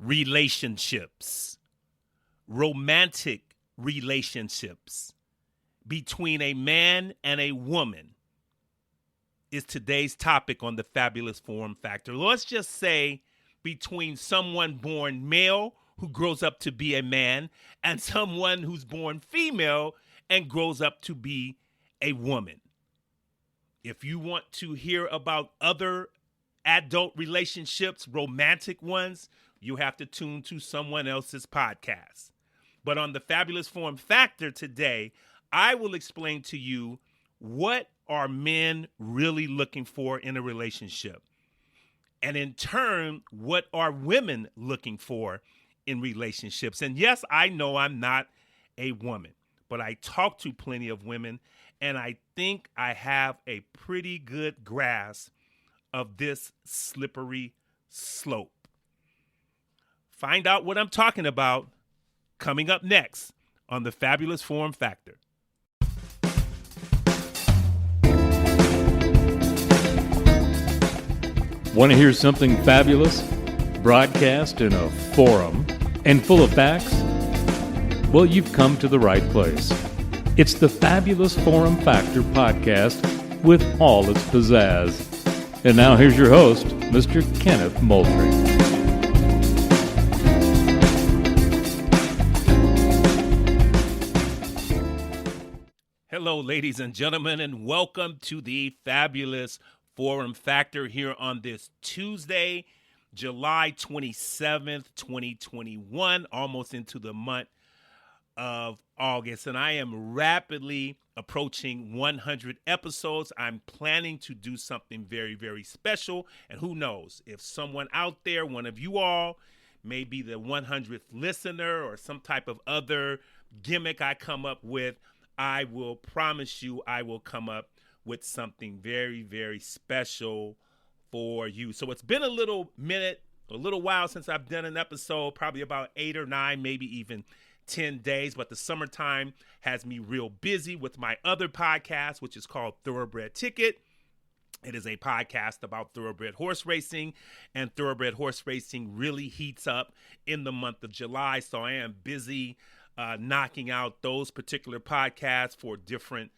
relationships, romantic relationships between a man and a woman is today's topic on the Fabulous Form Factor. Let's just say between someone born male who grows up to be a man and someone who's born female and grows up to be a woman. If you want to hear about other adult relationships, romantic ones, you have to tune to someone else's podcast. But on the Fabulous Form Factor today, I will explain to you what are men really looking for in a relationship. And in turn, what are women looking for in relationships? And yes, I know I'm not a woman, but I talk to plenty of women, and I think I have a pretty good grasp of this slippery slope. Find out what I'm talking about coming up next on the Fabulous Form Factor. Want to hear something fabulous? Broadcast in a forum and full of facts? Well, you've come to the right place. It's the Fabulous Form Factor podcast with all its pizzazz. And now here's your host, Mr. Kenneth Moultrie. Hello, ladies and gentlemen, and welcome to the Fabulous Form Factor here on this Tuesday, July 27th, 2021, almost into the month of August. And I am rapidly approaching 100 episodes. I'm planning to do something very, very special. And who knows, if someone out there, one of you all, may be the 100th listener or some type of other gimmick I come up with, I will promise you I will come up with something very, very special for you. So it's been a little while since I've done an episode, probably about 8 or 9, maybe even 10 days. But the summertime has me real busy with my other podcast, which is called Thoroughbred Ticket. It is a podcast about thoroughbred horse racing, and thoroughbred horse racing really heats up in the month of July. So I am busy knocking out those particular podcasts for different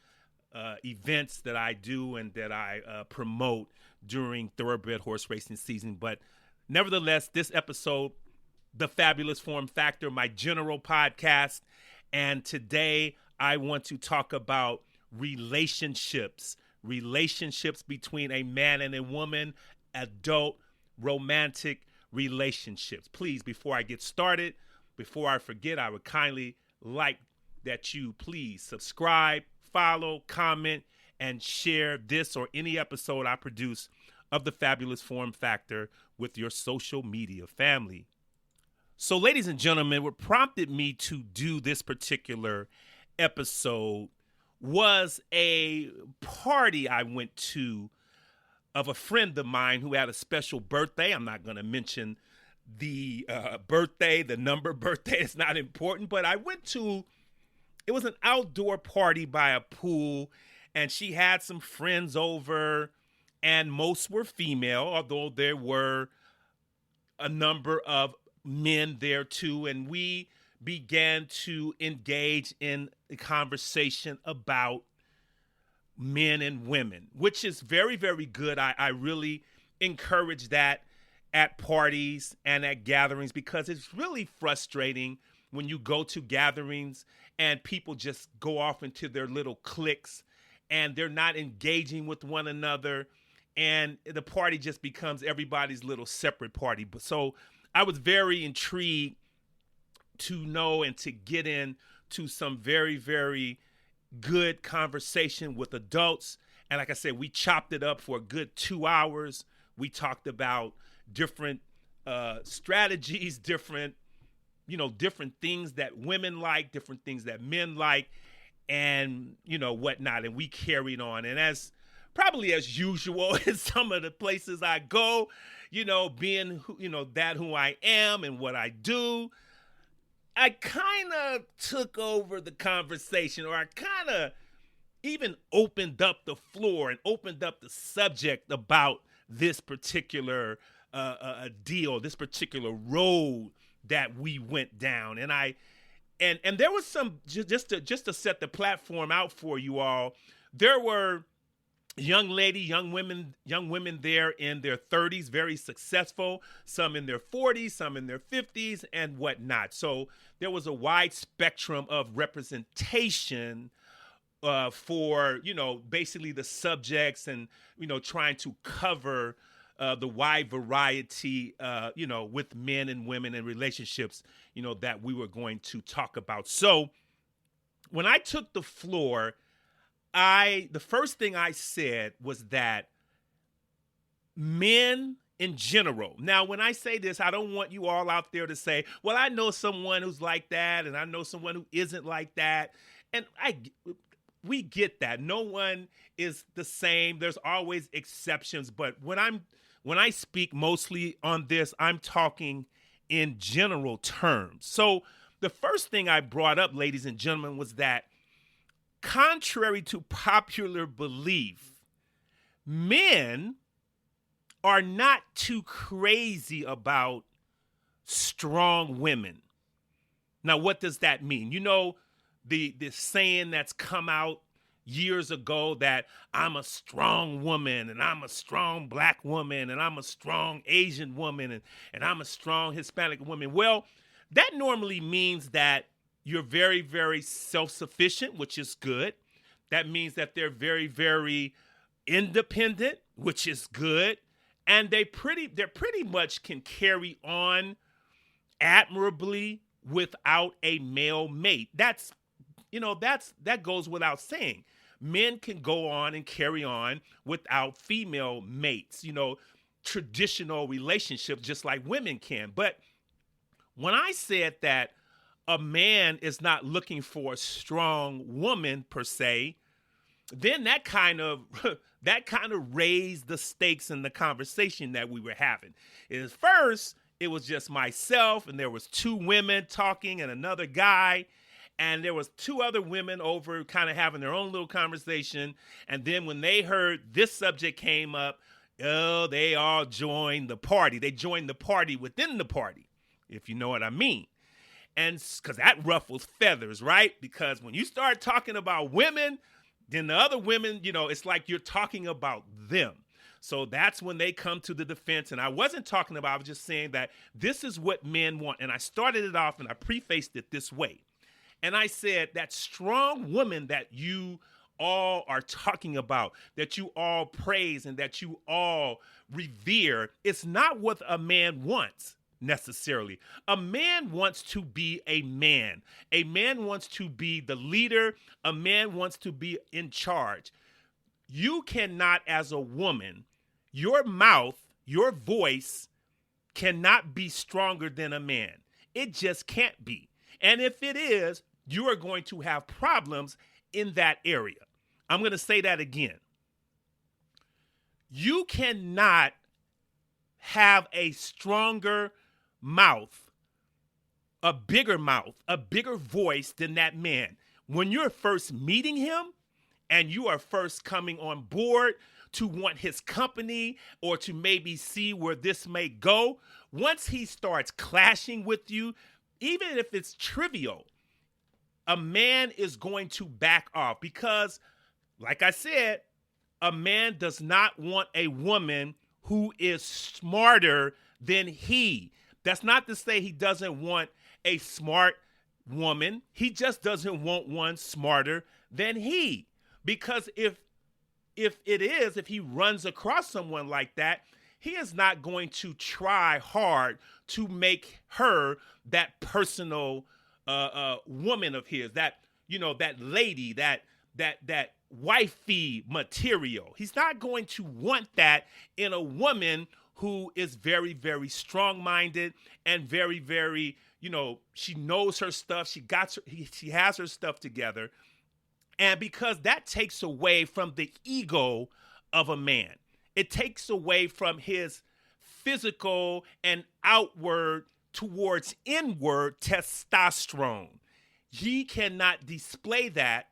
events that I do and that I promote during thoroughbred horse racing season. But nevertheless, this episode, The Fabulous Form Factor, my general podcast, and today I want to talk about relationships between a man and a woman, adult romantic relationships. Please, before I get started, before I forget, I would kindly like that you please subscribe, follow, comment, and share this or any episode I produce of the Fabulous Form Factor with your social media family. So, ladies and gentlemen, what prompted me to do this particular episode was a party I went to of a friend of mine who had a special birthday. I'm not going to mention the birthday, the number birthday. It's not important, but I went to, it was an outdoor party by a pool, and she had some friends over, and most were female, although there were a number of men there too. And we began to engage in a conversation about men and women, which is very, very good. I really encourage that at parties and at gatherings, because it's really frustrating when you go to gatherings and people just go off into their little cliques and they're not engaging with one another, and the party just becomes everybody's little separate party. But so I was very intrigued to know and to get into some very, very good conversation with adults. And like I said, we chopped it up for a good 2 hours. We talked about different strategies, different things that women like, different things that men like, and, whatnot. And we carried on. And as usual in some of the places I go, being, that who I am and what I do, I kind of took over the conversation, or I kind of even opened up the floor and opened up the subject about this particular deal, this particular road that we went down. And there was some, just to set the platform out for you all, there were young women there in their 30s, very successful, some in their 40s, some in their 50s, and whatnot. So there was a wide spectrum of representation for, basically the subjects and, trying to cover the wide variety, with men and women and relationships, that we were going to talk about. So when I took the floor, the first thing I said was that men in general. Now, when I say this, I don't want you all out there to say, well, I know someone who's like that, and I know someone who isn't like that. And we get that. No one is the same. There's always exceptions. But when I speak mostly on this, I'm talking in general terms. So the first thing I brought up, ladies and gentlemen, was that contrary to popular belief, men are not too crazy about strong women. Now, what does that mean? The saying that's come out years ago that I'm a strong woman and I'm a strong black woman and I'm a strong Asian woman and I'm a strong Hispanic woman. Well, that normally means that you're very, very self-sufficient, which is good. That means that they're very, very independent, which is good. And they pretty much can carry on admirably without a male mate. That goes without saying. Men can go on and carry on without female mates, traditional relationships, just like women can. But when I said that a man is not looking for a strong woman per se, then that kind of raised the stakes in the conversation that we were having. At first, it was just myself, and there was two women talking and another guy, and there was two other women over kind of having their own little conversation. And then when they heard this subject came up, they all joined the party. They joined the party within the party, if you know what I mean. And because that ruffles feathers, right? Because when you start talking about women, then the other women, it's like you're talking about them. So that's when they come to the defense. And I wasn't talking about, I was just saying that this is what men want. And I started it off and I prefaced it this way. And I said that strong woman that you all are talking about, that you all praise and that you all revere, it's not what a man wants. Necessarily. A man wants to be a man. A man wants to be the leader. A man wants to be in charge. You cannot, as a woman, your mouth, your voice cannot be stronger than a man. It just can't be. And if it is, you are going to have problems in that area. I'm going to say that again. You cannot have a stronger mouth, a bigger voice than that man. When you're first meeting him and you are first coming on board to want his company or to maybe see where this may go, once he starts clashing with you, even if it's trivial, a man is going to back off because, like I said, a man does not want a woman who is smarter than he. That's not to say he doesn't want a smart woman. He just doesn't want one smarter than he. Because if he runs across someone like that, he is not going to try hard to make her that personal woman of his, that lady, that wifey material. He's not going to want that in a woman who is very, very strong-minded and very, very, she knows her stuff. She has her stuff together. And because that takes away from the ego of a man. It takes away from his physical and outward towards inward testosterone. He cannot display that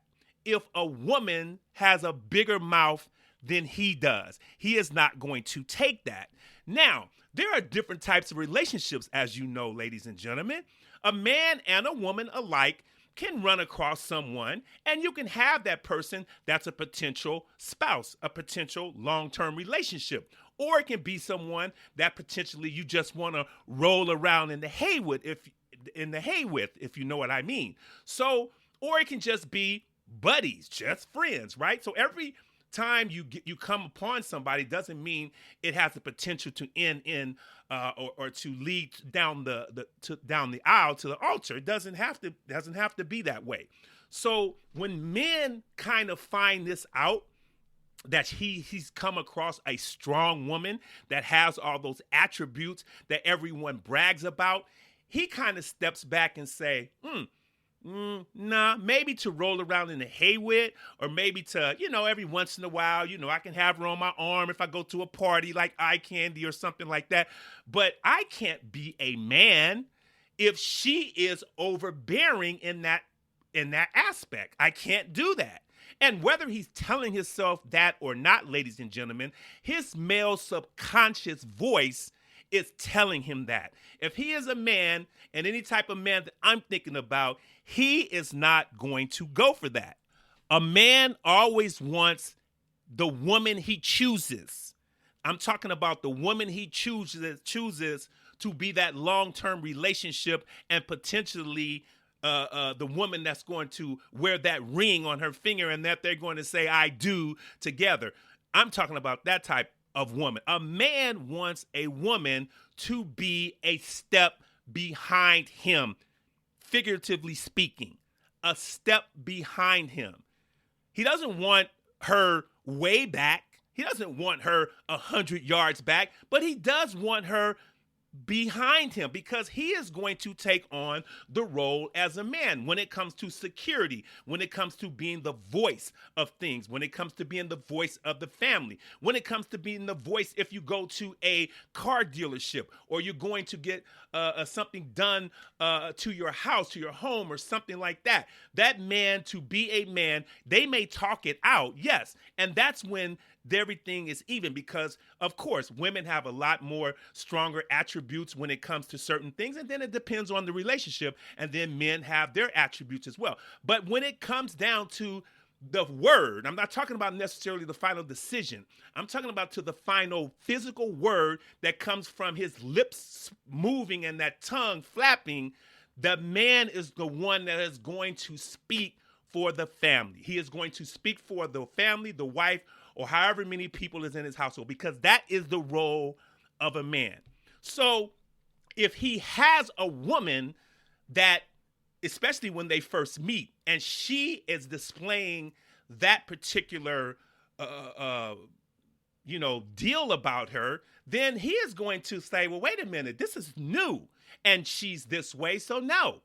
if a woman has a bigger mouth than he does. He is not going to take that. Now, there are different types of relationships, as you know, ladies and gentlemen. A man and a woman alike can run across someone, and you can have that person that's a potential spouse, a potential long-term relationship. Or it can be someone that potentially you just want to roll around in the hay with, if you know what I mean. So, or it can just be buddies, just friends, right? So every time you come upon somebody doesn't mean it has the potential to end in or to lead down down the aisle to the altar. It doesn't have to be that way. So when men kind of find this out, that he's come across a strong woman that has all those attributes that everyone brags about, he kind of steps back and say, nah, maybe to roll around in the hay with, or maybe to, every once in a while, I can have her on my arm if I go to a party like eye candy or something like that. But I can't be a man if she is overbearing in that aspect. I can't do that. And whether he's telling himself that or not, ladies and gentlemen, his male subconscious voice is telling him that. If he is a man, and any type of man that I'm thinking about, he is not going to go for that. A man always wants the woman he chooses. I'm talking about the woman he chooses to be that long-term relationship, and potentially the woman that's going to wear that ring on her finger and that they're going to say, I do, together. I'm talking about that type of woman. A man wants a woman to be a step behind him, figuratively speaking, a step behind him. He doesn't want her way back. He doesn't want her 100 yards back, but he does want her behind him, because he is going to take on the role as a man when it comes to security, when it comes to being the voice of things, when it comes to being the voice of the family, when it comes to being the voice if you go to a car dealership, or you're going to get something done to your house, to your home, or something like that. That man, to be a man, they may talk it out, yes, and that's when everything is even, because of course women have a lot more stronger attributes when it comes to certain things, and then it depends on the relationship, and then men have their attributes as well. But when it comes down to the word, I'm not talking about necessarily the final decision. I'm talking about to the final physical word that comes from his lips moving and that tongue flapping. The man is the one that is going to speak for the family. He is going to speak for the family, the wife, or however many people is in his household, because that is the role of a man. So if he has a woman that, especially when they first meet, and she is displaying that particular, deal about her, then he is going to say, well, wait a minute, this is new, and she's this way, so no.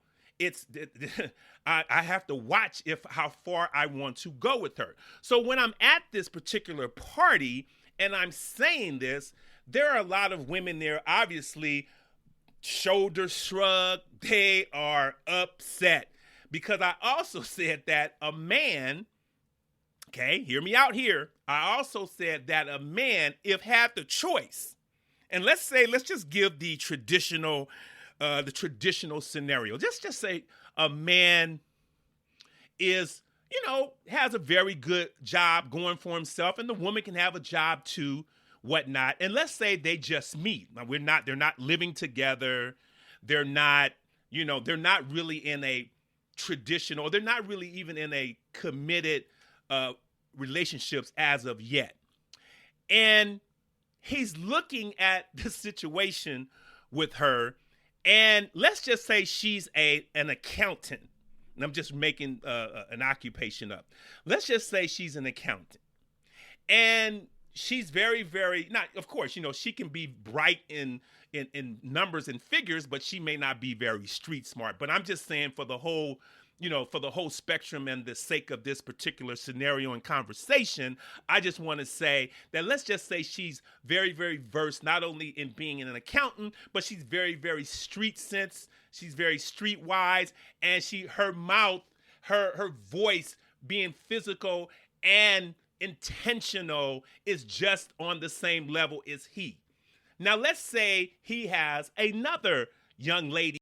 I have to watch how far I want to go with her. So when I'm at this particular party and I'm saying this, there are a lot of women there, obviously, shoulder shrug. They are upset, because I also said that a man, okay, hear me out here. I also said that a man, if had the choice, and let's just give the traditional scenario. Just say a man is, has a very good job going for himself, and the woman can have a job too, whatnot. And let's say they just meet. Now they're not living together. They're not really in a traditional, or they're not really even in a committed relationships as of yet. And he's looking at the situation with her, and let's just say she's an accountant. And I'm just making an occupation up. Let's just say she's an accountant. And she's very, very, not, of course, she can be bright in numbers and figures, but she may not be very street smart. But I'm just saying, for the whole spectrum and the sake of this particular scenario and conversation, I just want to say that let's just say she's very, very versed, not only in being an accountant, but she's very, very street sense. She's very streetwise, and her mouth, her voice being physical and intentional is just on the same level as he. Now, let's say he has another young lady